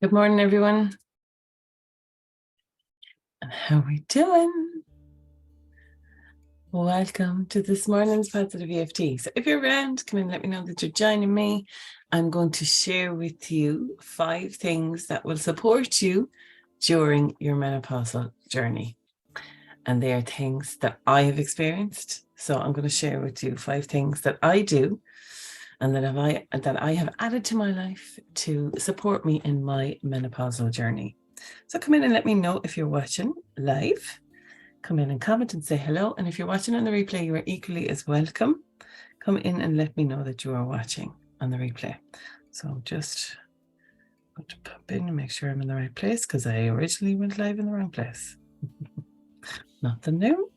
Good morning, everyone. And how are we doing? Welcome to this morning's Positive EFT. So if you're around, come in, let me know that you're joining me. I'm going to share with you 5 things that will support you during your menopausal journey. And they are things that I have experienced. So I'm going to share with you 5 things that I do and that I have added to my life to support me in my menopausal journey. So come in and let me know if you're watching live. Come in and comment and say hello. And if you're watching on the replay, you are equally as welcome. Come in and let me know that you are watching on the replay. So I'm just going to pop in and make sure I'm in the right place because I originally went live in the wrong place. Nothing new.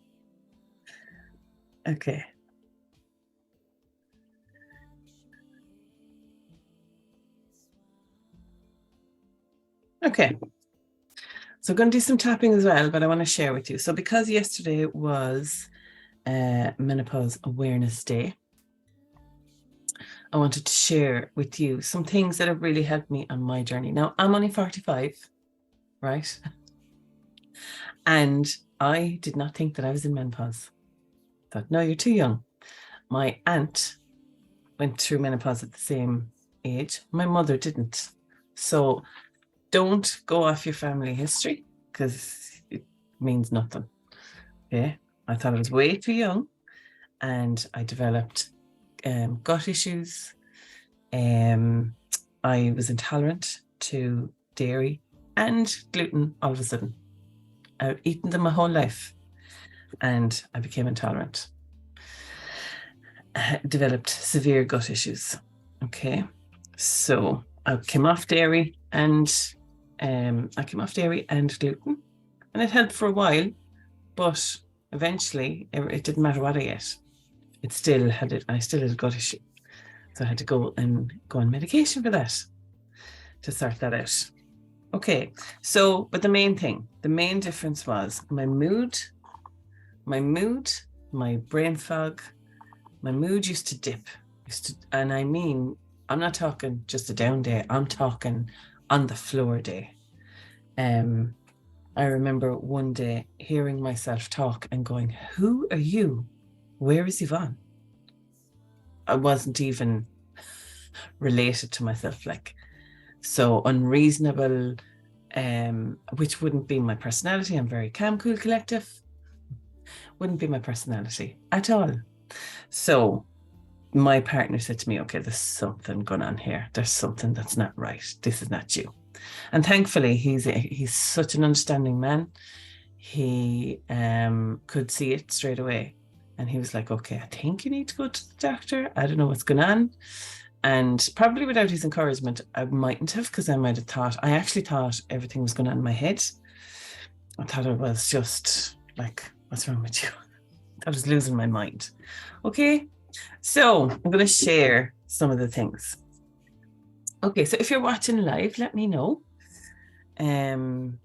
Okay. Okay. So I'm going to do some tapping as well, but I want to share with you. So because yesterday was Menopause Awareness Day, I wanted to share with you some things that have really helped me on my journey. Now, I'm only 45, right? And I did not think that I was in menopause. I thought, no, you're too young. My aunt went through menopause at the same age. My mother didn't. So don't go off your family history because it means nothing. Okay. I thought I was way too young and I developed gut issues. I was intolerant to dairy and gluten all of a sudden. I've eaten them my whole life and I became intolerant. I developed severe gut issues. Okay. So I came off dairy and gluten, and it helped for a while, but eventually it didn't matter what I ate. I still had a gut issue. So I had to go on medication for that to sort that out. Okay, so, but the main difference was my mood, my brain fog, my mood used to dip. And I mean, I'm not talking just a down day, I'm talking on the floor day. I remember one day hearing myself talk and going, who are you? Where is Yvonne? I wasn't even related to myself, like, so unreasonable, which wouldn't be my personality. I'm very calm, cool, collective. Wouldn't be my personality at all. So my partner said to me, okay, there's something going on here. There's something that's not right. This is not you. And thankfully, he's such an understanding man. He could see it straight away. And he was like, okay, I think you need to go to the doctor. I don't know what's going on. And probably without his encouragement, I mightn't have, because I actually thought everything was going on in my head. I thought it was just like, what's wrong with you? I was losing my mind. Okay, so I'm going to share some of the things. Okay, so if you're watching live, let me know. And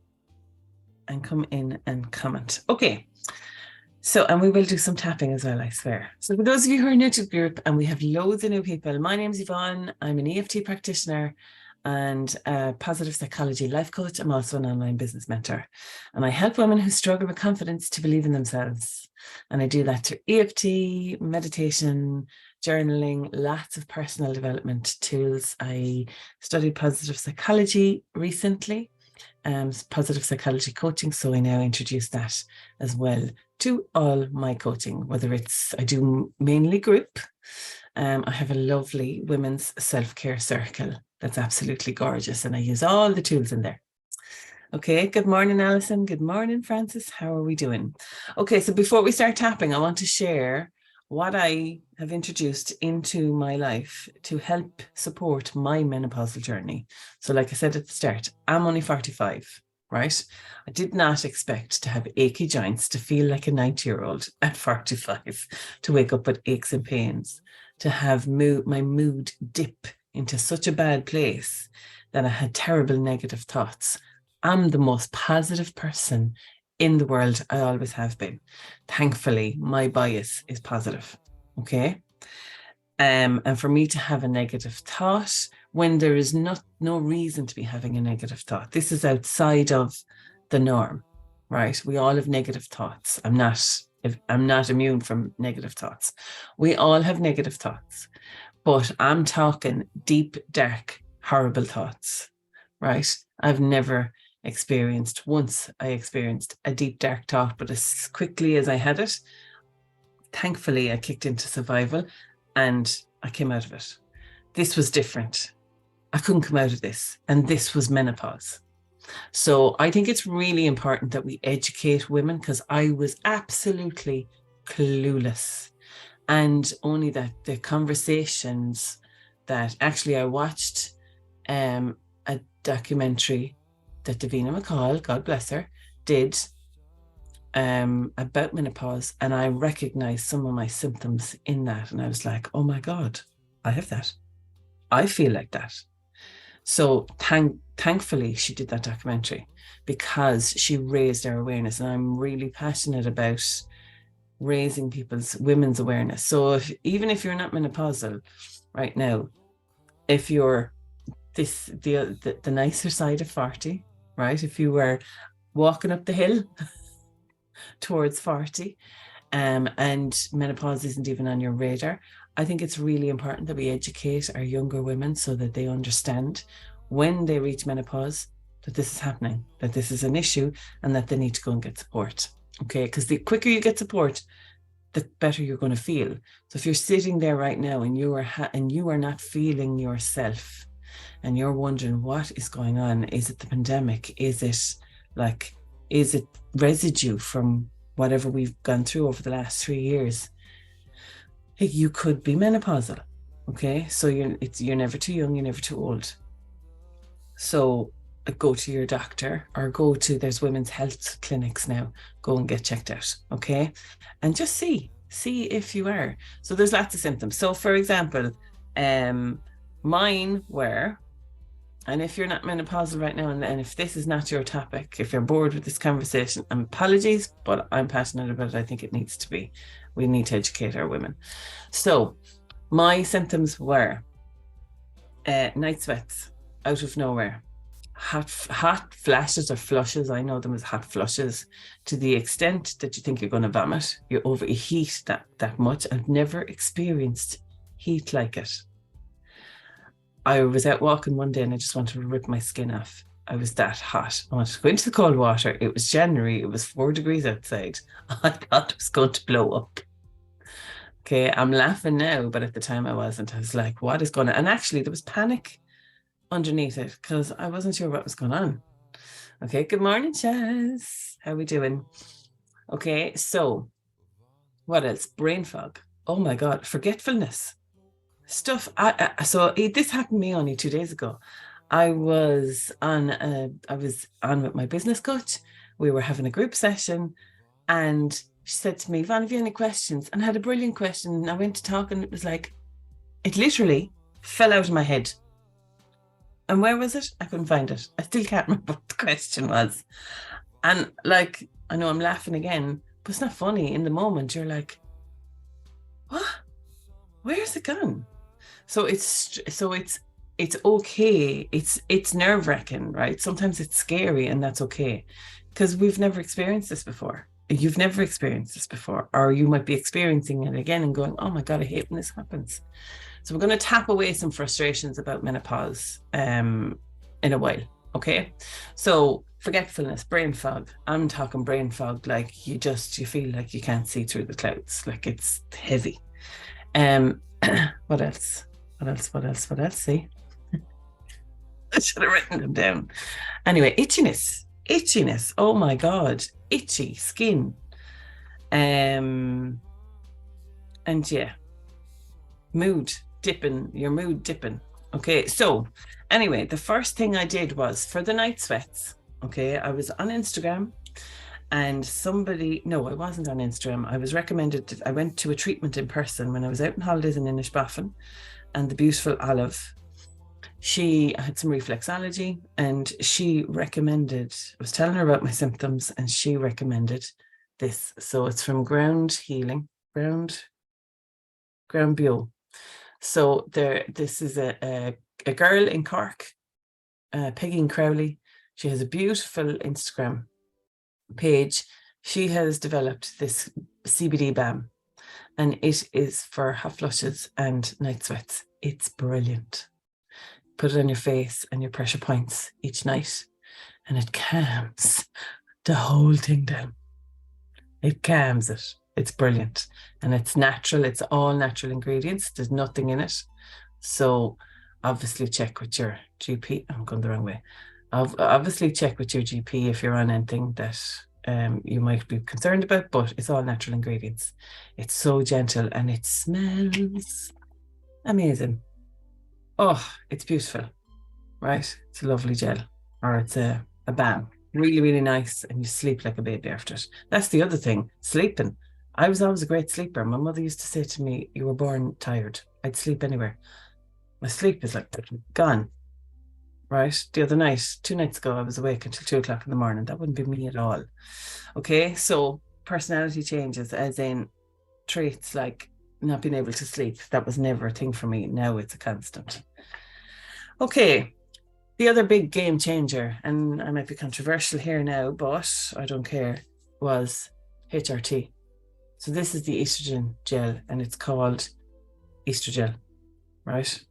come in and comment. Okay. So, and we will do some tapping as well, I swear. So for those of you who are new to the group, and we have loads of new people, my name's Yvonne. I'm an EFT practitioner and a positive psychology life coach. I'm also an online business mentor. And I help women who struggle with confidence to believe in themselves. And I do that through EFT, meditation, journaling, lots of personal development tools. I studied positive psychology recently, positive psychology coaching. So I now introduce that as well to all my coaching, whether it's, I do mainly group. I have a lovely women's self-care circle that's absolutely gorgeous, and I use all the tools in there. Okay, good morning, Alison. Good morning, Francis. How are we doing? Okay, so before we start tapping, I want to share what I have introduced into my life to help support my menopausal journey. So like I said at the start, I'm only 45, right? I did not expect to have achy joints, to feel like a 90-year-old at 45, to wake up with aches and pains, to have my mood dip into such a bad place that I had terrible negative thoughts. I'm the most positive person in the world. I always have been. Thankfully, my bias is positive. Okay. And for me to have a negative thought when there is no reason to be having a negative thought. This is outside of the norm, right? We all have negative thoughts. I'm not immune from negative thoughts. We all have negative thoughts, but I'm talking deep, dark, horrible thoughts, right? I've never experienced, once I experienced a deep, dark thought, but as quickly as I had it, thankfully I kicked into survival and I came out of it. This was different. I couldn't come out of this. And this was menopause. So I think it's really important that we educate women, because I was absolutely clueless. And only that the conversations that actually I watched a documentary that Davina McCall, God bless her, did about menopause, and I recognized some of my symptoms in that. And I was like, oh my God, I have that. I feel like that. So thankfully she did that documentary, because she raised our awareness. And I'm really passionate about raising women's awareness. So even if you're not menopausal right now, if you're the nicer side of 40, right? If you were walking up the hill towards 40, and menopause isn't even on your radar, I think it's really important that we educate our younger women so that they understand when they reach menopause that this is happening, that this is an issue, and that they need to go and get support. Okay, because the quicker you get support, the better you're going to feel. So if you're sitting there right now and you are not feeling yourself, and you're wondering what is going on, is it the pandemic? Is it residue from whatever we've gone through over the last 3 years? You could be menopausal. Okay, so you're never too young, you're never too old. So go to your doctor, or there's women's health clinics now, go and get checked out. Okay, and just see if you are. So there's lots of symptoms. So for example, mine were, and if you're not menopausal right now, and if this is not your topic, if you're bored with this conversation, apologies, but I'm passionate about it. I think it needs to be. We need to educate our women. So my symptoms were night sweats out of nowhere, hot flashes or flushes. I know them as hot flushes, to the extent that you think you're going to vomit. You overheat that much. I've never experienced heat like it. I was out walking one day and I just wanted to rip my skin off. I was that hot. I wanted to go into the cold water. It was January. It was 4 degrees outside. I thought it was going to blow up. Okay, I'm laughing now, but at the time I wasn't. I was like, what is going on? And actually there was panic underneath it, because I wasn't sure what was going on. Okay, good morning, Chaz. How are we doing? Okay, so what else? Brain fog. Oh my God, forgetfulness. Stuff. This happened to me only 2 days ago. I was on with my business coach. We were having a group session, and she said to me, Yvonne, have you any questions? And I had a brilliant question. And I went to talk, and it was like, it literally fell out of my head. And where was it? I couldn't find it. I still can't remember what the question was. And like, I know I'm laughing again, but it's not funny. In the moment, you're like, what? Where's it gone? So it's okay. It's nerve-wracking, right? Sometimes it's scary, and that's okay, because we've never experienced this before. You've never experienced this before, or you might be experiencing it again and going, oh my God, I hate when this happens. So we're going to tap away some frustrations about menopause in a while. Okay, so forgetfulness, brain fog. I'm talking brain fog, like you feel like you can't see through the clouds, like it's heavy. What else? See, I should have written them down. Anyway, itchiness. Oh my God, itchy skin. And yeah, your mood dipping. Okay, so anyway, the first thing I did was, for the night sweats, okay, I was on Instagram, and I wasn't on Instagram. I was recommended, I went to a treatment in person when I was out on holidays in Inishbofin, and the beautiful Olive, she had some reflexology, and she recommended, I was telling her about my symptoms, and she recommended this. So it's from Ground Bio. So this is a a girl in Cork, Peggy Crowley. She has a beautiful Instagram page. She has developed this CBD balm, and it is for hot flushes and night sweats. It's brilliant. Put it on your face and your pressure points each night, and it calms the whole thing down. It calms it. It's brilliant. And it's natural. It's all natural ingredients. There's nothing in it. So obviously check with your GP. I'm going the wrong way. Obviously check with your GP if you're on anything that you might be concerned about, but it's all natural ingredients. It's so gentle and it smells amazing. Oh, it's beautiful, right? It's a lovely gel, or it's a balm. Really, really nice, and you sleep like a baby after it. That's the other thing, sleeping. I was always a great sleeper. My mother used to say to me, you were born tired. I'd sleep anywhere. My sleep is like gone, right? The other night, 2 nights ago, I was awake until 2 o'clock in the morning. That wouldn't be me at all. Okay, so personality changes, as in traits like not being able to sleep. That was never a thing for me. Now it's a constant. Okay, the other big game changer, and I might be controversial here now, but I don't care, was HRT. So this is the estrogen gel, and it's called Estrogel, right?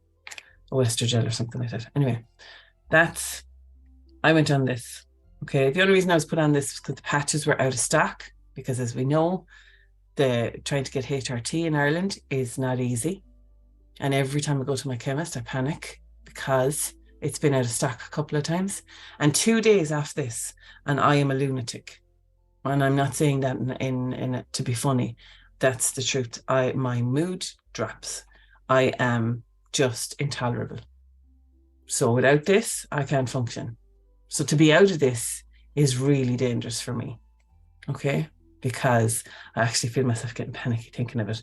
Or Estrogel or something like that. Anyway, I went on this. Okay, the only reason I was put on this was because the patches were out of stock, because as we know, trying to get HRT in Ireland is not easy. And every time I go to my chemist, I panic because it's been out of stock a couple of times. And 2 days after this, and I am a lunatic. And I'm not saying that in to be funny. That's the truth. My mood drops. I am just intolerable. So without this, I can't function. So to be out of this is really dangerous for me. Okay? Because I actually feel myself getting panicky thinking of it.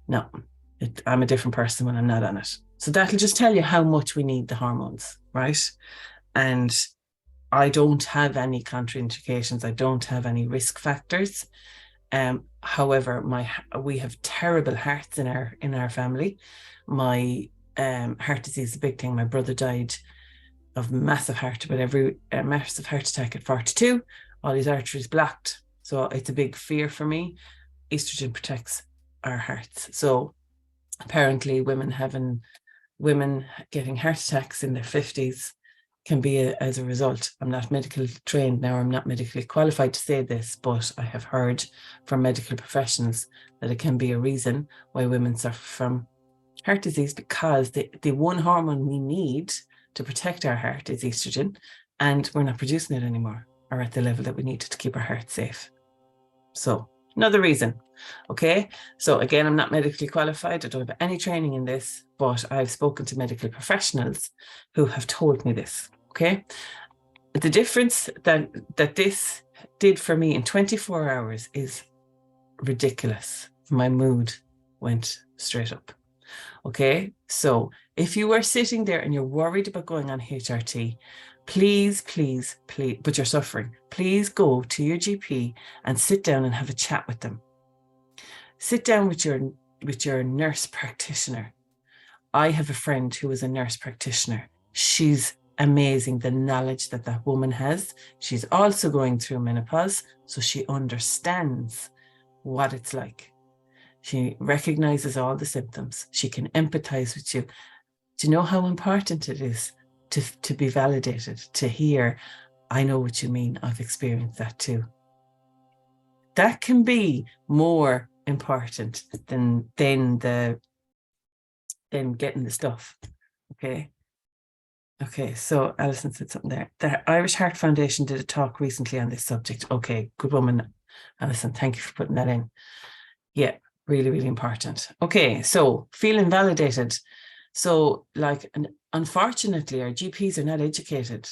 No, I'm a different person when I'm not on it. So that'll just tell you how much we need the hormones, right? And I don't have any contraindications. I don't have any risk factors. However, we have terrible hearts in our family. My heart disease is a big thing. My brother died of massive heart attack at 42. All his arteries blocked. So it's a big fear for me. Estrogen protects our hearts. So apparently women getting heart attacks in their 50s can be as a result. I'm not medically trained now. I'm not medically qualified to say this, but I have heard from medical professionals that it can be a reason why women suffer from heart disease, because the one hormone we need to protect our heart is estrogen, and we're not producing it anymore, or at the level that we need to keep our heart safe. So another reason. Okay, so again, I'm not medically qualified. I don't have any training in this, but I've spoken to medical professionals who have told me this. Okay, the difference that this did for me in 24 hours is ridiculous. My mood went straight up. Okay, so if you are sitting there and you're worried about going on HRT, please, but you're suffering, please go to your GP and sit down and have a chat with them. Sit down with your nurse practitioner. I have a friend who is a nurse practitioner. She's amazing, the knowledge that woman has. She's also going through menopause, so she understands what it's like. She recognizes all the symptoms. She can empathize with you. Do you know how important it is to be validated, to hear, I know what you mean, I've experienced that too. That can be more important than getting the stuff. Okay, so Alison said something there. The Irish Heart Foundation did a talk recently on this subject. Okay, good woman, Alison. Thank you for putting that in. Yeah, really, really important. Okay, so feeling validated. So unfortunately, our GPs are not educated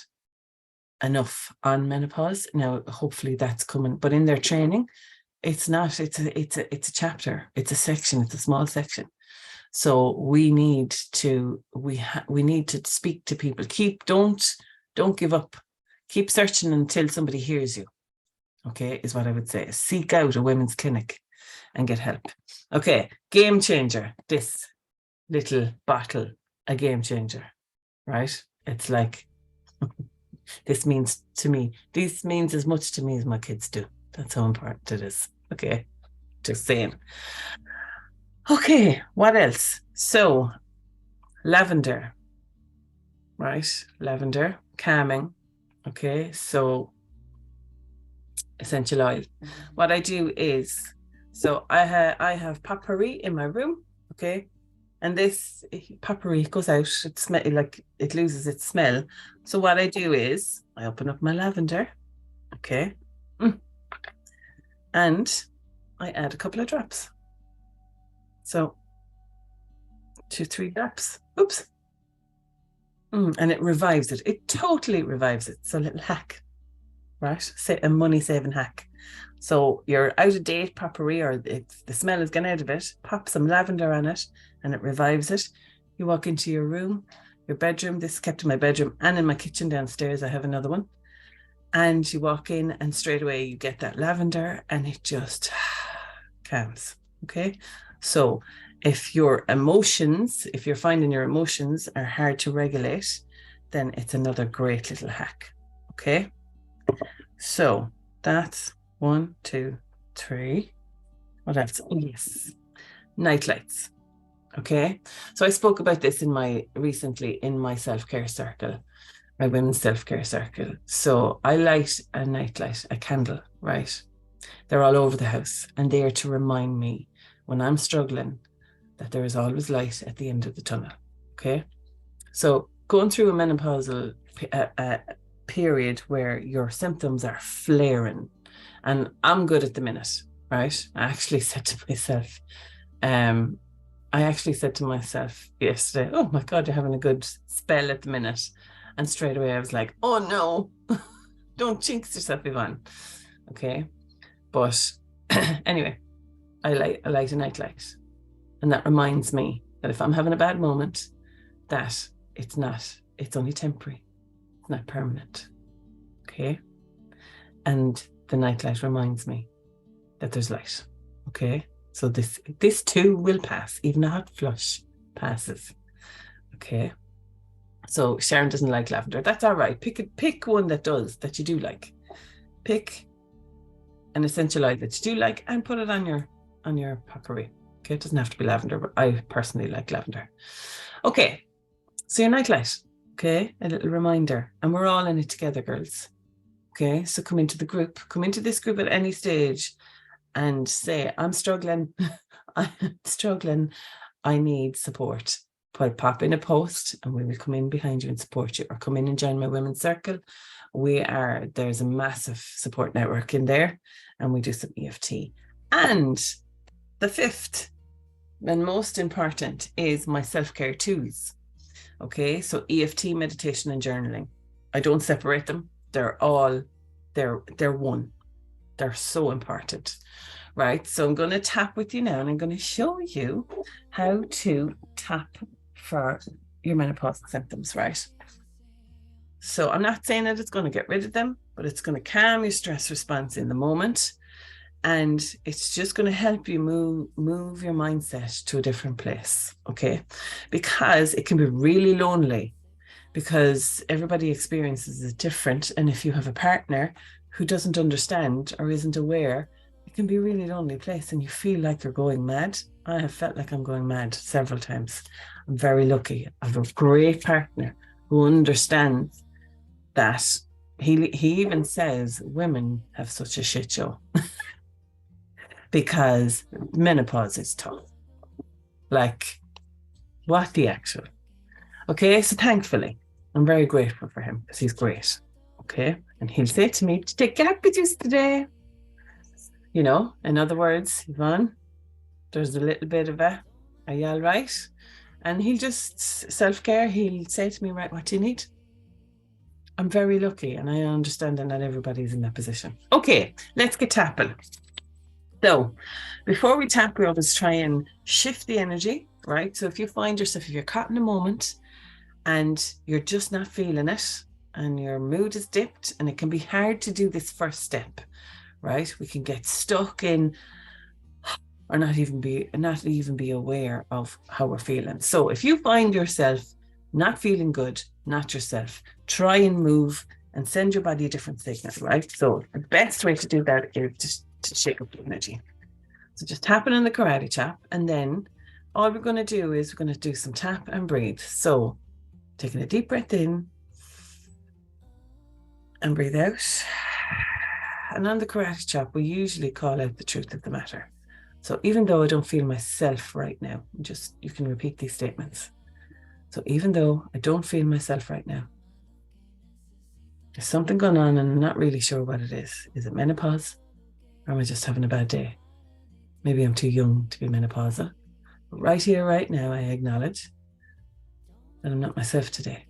enough on menopause. Now, hopefully that's coming, but in their training, it's not. It's a chapter. It's a section. It's a small section. So we need to speak to people. Don't give up. Keep searching until somebody hears you. Okay, is what I would say. Seek out a women's clinic and get help. Okay, game changer. This little bottle a game changer, right? It's like, this means as much to me as my kids do. That's how important it is. Okay, just saying. Okay, what else? So, lavender, right? Lavender, calming. Okay, so essential oil. What I do is, so I have potpourri in my room. Okay, and this potpourri goes out. It loses its smell. So what I do is I open up my lavender. Okay, and I add a couple of drops. So 2-3 drops. Oops. And it revives it. It totally revives it. So a little hack, right? Say a money saving hack. So you're out of date potpourri, or the smell is gone out of it. Pop some lavender on it, and it revives it. You walk into your room, your bedroom. This is kept in my bedroom and in my kitchen downstairs. I have another one. And you walk in, and straight away you get that lavender, and it just calms. Okay. So if you're finding your emotions are hard to regulate, then it's another great little hack. Okay. So that's 1, 2, 3. What else? Oh, yes. Night lights. Okay. So I spoke about this recently in my self-care circle, my women's self-care circle. So I light a night light, a candle, right? They're all over the house, and they are to remind me when I'm struggling that there is always light at the end of the tunnel. Okay. So going through a menopausal period where your symptoms are flaring, and I'm good at the minute, right? I actually said to myself yesterday, oh my God, you're having a good spell at the minute. And straight away I was like, oh no, don't jinx yourself, Yvonne. Okay. But anyway, I light a night light. And that reminds me that if I'm having a bad moment, that it's only temporary. It's not permanent. Okay. And the nightlight reminds me that there's light. Okay. So this too will pass. Even a hot flush passes. Okay. So Sharon doesn't like lavender. That's all right. Pick one that you do like. Pick an essential oil that you do like and put it on your potpourri. Okay. It doesn't have to be lavender, but I personally like lavender. Okay. So your nightlight. Okay. A little reminder. And we're all in it together, girls. Okay. So come into this group at any stage and say, I'm struggling. I'm struggling. I need support. Pop in a post and we will come in behind you and support you, or come in and join my women's circle. There's a massive support network in there, and we do some EFT. And the fifth and most important is my self-care tools. Okay, so EFT, meditation, and journaling. I don't separate them. They're one. They're so important, right? So I'm going to tap with you now, and I'm going to show you how to tap for your menopausal symptoms, right? So I'm not saying that it's going to get rid of them, but it's going to calm your stress response in the moment. And it's just going to help you move your mindset to a different place, okay? Because it can be really lonely, because everybody experiences it different. And if you have a partner who doesn't understand or isn't aware, it can be a really lonely place, and you feel like you're going mad. I have felt like I'm going mad several times. I'm very lucky. I have a great partner who understands that. He even says women have such a shit show because menopause is tough. Like, what the actual? Okay, so thankfully, I'm very grateful for him because he's great. Okay, and he'll say to me, "To take happy juice today." In other words, Yvonne, there's a little bit of are you all right? And he'll just self-care. He'll say to me, right, what do you need? I'm very lucky, and I understand that not everybody's in that position. Okay, let's get tapping. So before we tap, we always try and shift the energy, right? So if you find yourself, if you're caught in a moment and you're just not feeling it and your mood is dipped, and it can be hard to do this first step, right? We can get stuck in or not even be aware of how we're feeling. So if you find yourself not feeling good, not yourself. Try and move and send your body a different signal, right? So the best way to do that is just to shake up the energy. So just tapping on the karate chop, and then all we're going to do is we're going to do some tap and breathe. So taking a deep breath in and breathe out. And on the karate chop, we usually call out the truth of the matter. So even though I don't feel myself right now, just you can repeat these statements. So even though I don't feel myself right now, there's something going on and I'm not really sure what it is. Is it menopause? Or am I just having a bad day? Maybe I'm too young to be menopausal. But right here, right now, I acknowledge that I'm not myself today.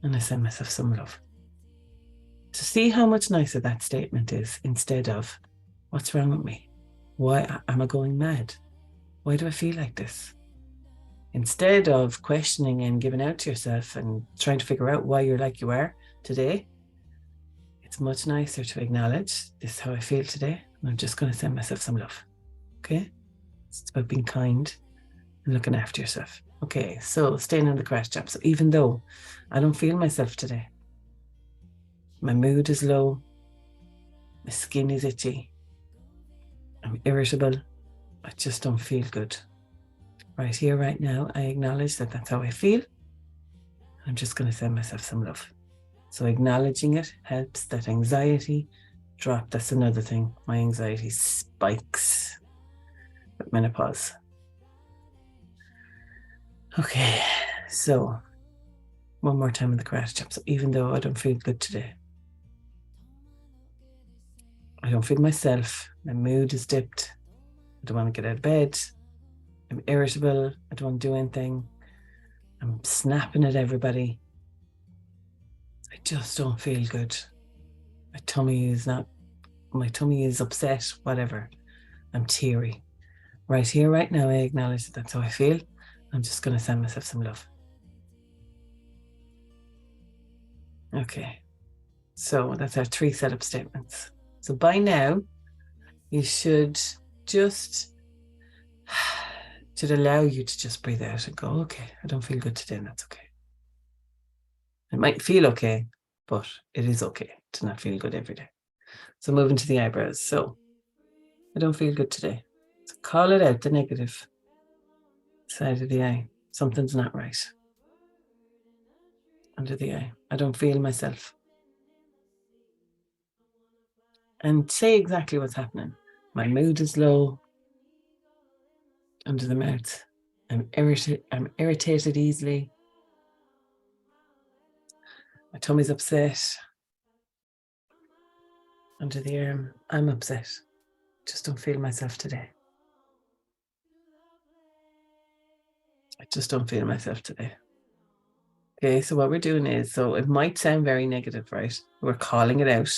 And I send myself some love. To see how much nicer that statement is instead of, what's wrong with me? Why am I going mad? Why do I feel like this? Instead of questioning and giving out to yourself and trying to figure out why you're like you are today, it's much nicer to acknowledge this is how I feel today. And I'm just going to send myself some love. Okay? It's about being kind and looking after yourself. Okay, so staying on the karate chop. So even though I don't feel myself today, my mood is low, my skin is itchy, I'm irritable, I just don't feel good. Right here, right now, I acknowledge that that's how I feel. I'm just going to send myself some love. So acknowledging it helps that anxiety drop. That's another thing. My anxiety spikes with menopause. Okay, so one more time in the karate chop. So even though I don't feel good today, I don't feel myself, my mood is dipped, I don't want to get out of bed, I'm irritable, I don't want to do anything, I'm snapping at everybody, I just don't feel good. My tummy is upset, whatever. I'm teary. Right here, right now, I acknowledge that that's how I feel. I'm just going to send myself some love. Okay. So that's our 3 setup statements. So by now, you should allow you to just breathe out and go, okay, I don't feel good today, and that's okay. It might feel okay, but it is okay to not feel good every day. So moving to the eyebrows. So I don't feel good today. So call it out, the negative side of the eye. Something's not right. Under the eye. I don't feel myself. And say exactly what's happening. My mood is low. Under the mouth. I'm irritated easily. My tummy's upset. Under the arm. I'm upset. Just don't feel myself today. I just don't feel myself today. Okay, so what we're doing is, so it might sound very negative, right? We're calling it out.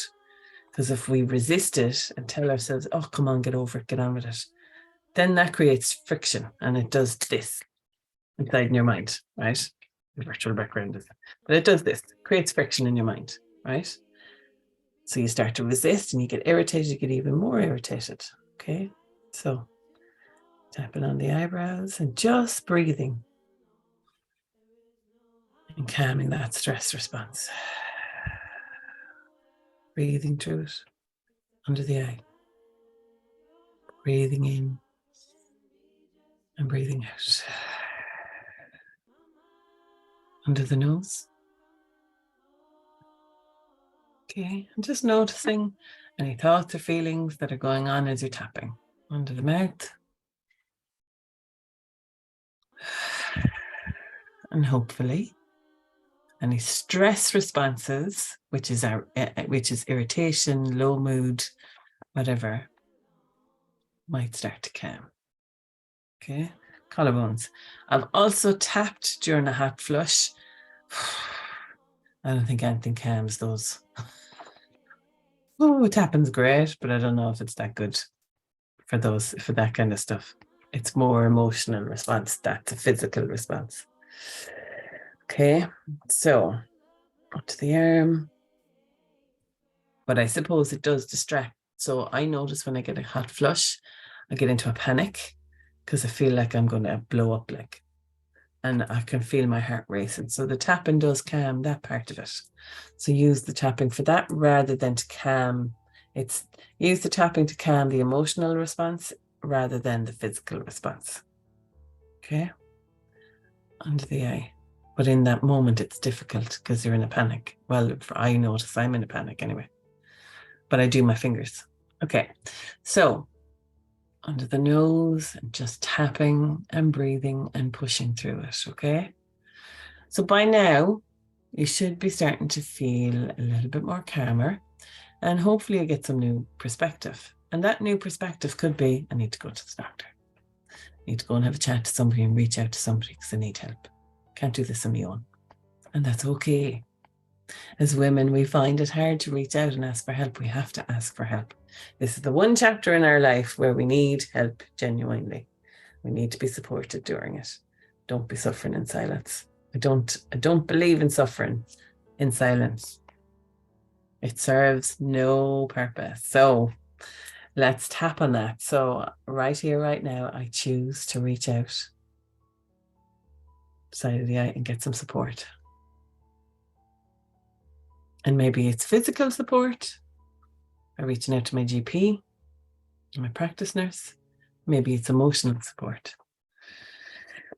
Because if we resist it and tell ourselves, oh, come on, get over it, get on with it, then that creates friction and it does this inside in your mind, right? The virtual background is, but it does this, creates friction in your mind, right? So you start to resist and you get irritated, you get even more irritated, okay? So tapping on the eyebrows and just breathing and calming that stress response. Breathing through it, under the eye. Breathing in and breathing out. Under the nose. Okay, and just noticing any thoughts or feelings that are going on as you're tapping. Under the mouth. And hopefully any stress responses, which is irritation, low mood, whatever, might start to calm. Okay, collarbones. I've also tapped during a hot flush. I don't think anything calms those. Oh, tapping's great, but I don't know if it's that good for that kind of stuff. It's more emotional response. That's a physical response. Okay, so up to the arm. But I suppose it does distract. So I notice when I get a hot flush, I get into a panic because I feel like I'm going to blow up, and I can feel my heart racing. So the tapping does calm that part of it. So use the tapping for that rather than to calm. Use the tapping to calm the emotional response rather than the physical response. Okay. Under the eye. But in that moment, it's difficult because you're in a panic. Well, I notice I'm in a panic anyway. But I do my fingers. Okay. So under the nose and just tapping and breathing and pushing through it. Okay. So by now, you should be starting to feel a little bit more calmer, and hopefully you get some new perspective. And that new perspective could be, I need to go to the doctor. I need to go and have a chat to somebody and reach out to somebody because I need help. Can't do this on my own. And that's okay. As women, we find it hard to reach out and ask for help. We have to ask for help. This is the one chapter in our life where we need help genuinely. We need to be supported during it. Don't be suffering in silence. I don't believe in suffering in silence. It serves no purpose. So let's tap on that. So right here, right now, I choose to reach out side of the eye and get some support. And maybe it's physical support by reaching out to my GP, my practice nurse. Maybe it's emotional support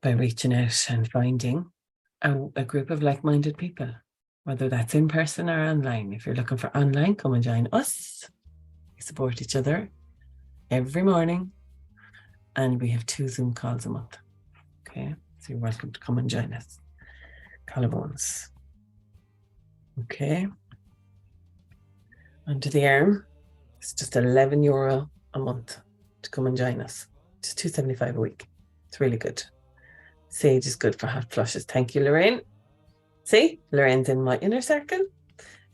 by reaching out and finding a group of like-minded people, whether that's in person or online. If you're looking for online, come and join us. We support each other every morning, and we have 2 Zoom calls a month. Okay, so you're welcome to come and join us. Collarbones. Okay. Under the arm, it's just €11 a month to come and join us. It's $2.75 a week. It's really good. Sage is good for hot flushes. Thank you, Lorraine. See, Lorraine's in my inner circle,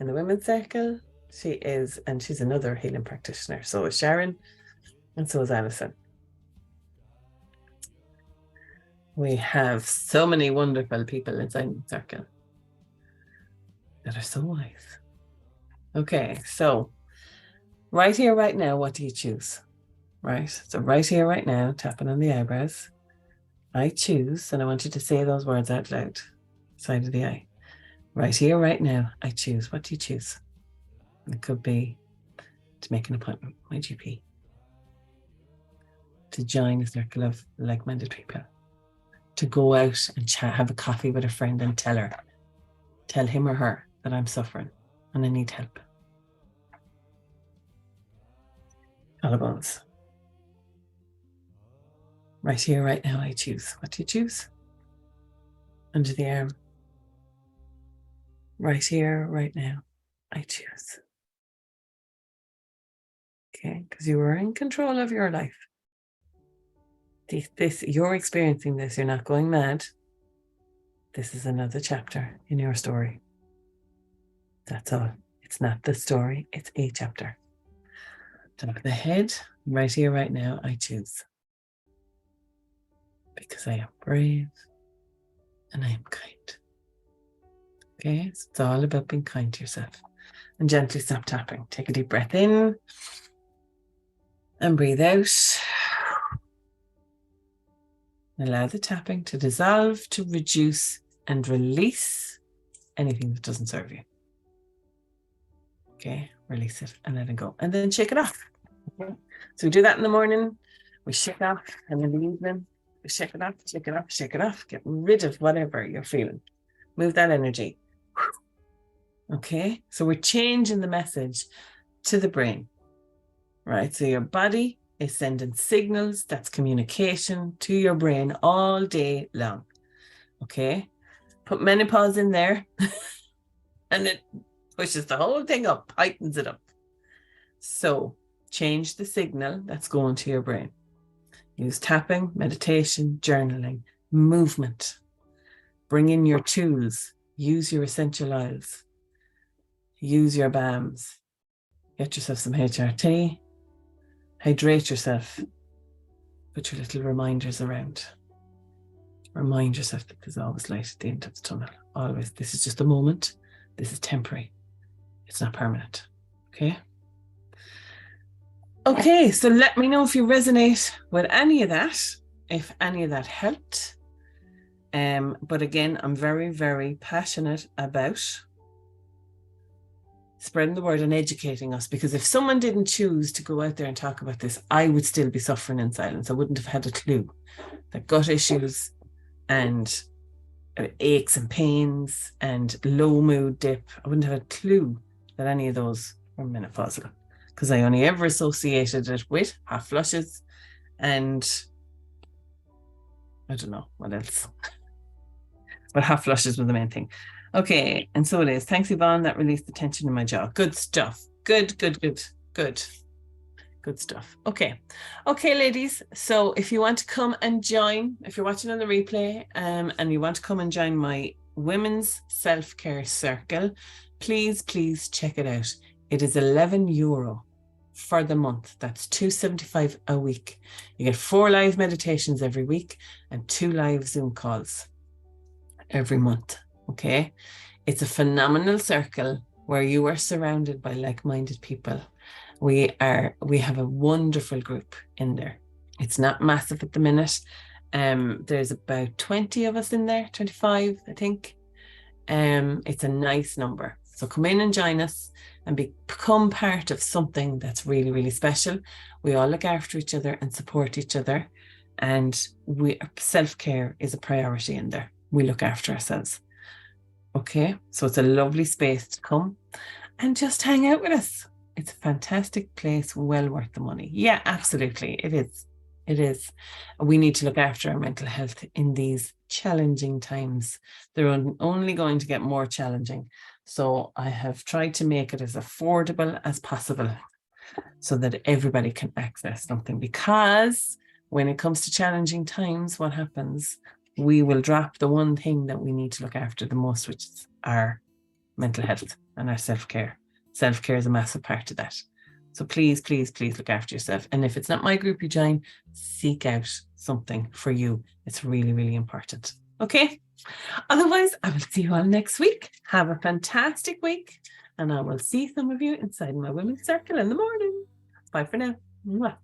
in the women's circle. She is, and she's another healing practitioner. So is Sharon, and so is Alison. We have so many wonderful people inside the circle that are so wise. Okay, so right here, right now, what do you choose? Right, so right here, right now, tapping on the eyebrows. I choose, and I want you to say those words out loud, side of the eye. Right here, right now, I choose. What do you choose? It could be to make an appointment with my GP, to join a circle of like-minded people, to go out and chat, have a coffee with a friend and tell him or her that I'm suffering and I need help. Collarbones. Right here, right now, I choose. What do you choose? Under the arm. Right here, right now, I choose. Okay, because you are in control of your life. You're experiencing this. You're not going mad. This is another chapter in your story. That's all. It's not the story. It's a chapter. Top of the head, right here, right now, I choose. Because I am brave and I am kind. Okay, so it's all about being kind to yourself. And gently stop tapping. Take a deep breath in and breathe out. Allow the tapping to dissolve, to reduce and release anything that doesn't serve you. Okay, release it and let it go. And then shake it off. Okay. So we do that in the morning, we shake off, and in the evening, we shake it off, shake it off, shake it off. Get rid of whatever you're feeling. Move that energy. Okay, so we're changing the message to the brain, right? So your body is sending signals, that's communication to your brain all day long. Okay, put menopause in there and it pushes the whole thing up, heightens it up. So change the signal that's going to your brain. Use tapping, meditation, journaling, movement. Bring in your tools. Use your essential oils. Use your balms. Get yourself some HRT. Hydrate yourself. Put your little reminders around. Remind yourself that there's always light at the end of the tunnel. Always. This is just a moment. This is temporary. It's not permanent. Okay? Okay, so let me know if you resonate with any of that, if any of that helped. But again, I'm very, very passionate about spreading the word and educating us, because if someone didn't choose to go out there and talk about this, I would still be suffering in silence. I wouldn't have had a clue that gut issues and aches and pains and low mood dip, I wouldn't have a clue that any of those were menopausal, because I only ever associated it with hot flushes and I don't know what else. But hot flushes were the main thing. Okay, and so it is. Thanks, Yvonne. That released the tension in my jaw. Good stuff. Good stuff. Okay, ladies. So if you want to come and join, if you're watching on the replay, and you want to come and join my women's self-care circle, please check it out. It is €11 for the month. That's $275 a week. You get 4 live meditations every week and 2 live Zoom calls every month. Okay, it's a phenomenal circle where you are surrounded by like-minded people. We have a wonderful group in there. It's not massive at the minute. There's about 20 of us in there, 25, I think. It's a nice number. So come in and join us and become part of something that's really, really special. We all look after each other and support each other. And self-care is a priority in there. We look after ourselves. Okay, so it's a lovely space to come and just hang out with us. It's a fantastic place, well worth the money. Yeah, absolutely, it is. It is. We need to look after our mental health in these challenging times. They're only going to get more challenging. So I have tried to make it as affordable as possible so that everybody can access something, because when it comes to challenging times, what happens? We will drop the one thing that we need to look after the most, which is our mental health and our self-care. Self-care is a massive part of that. So please look after yourself. And if it's not my group you join, seek out something for you. It's really, really important. Okay. Otherwise, I will see you all next week. Have a fantastic week. And I will see some of you inside my women's circle in the morning. Bye for now. Mwah.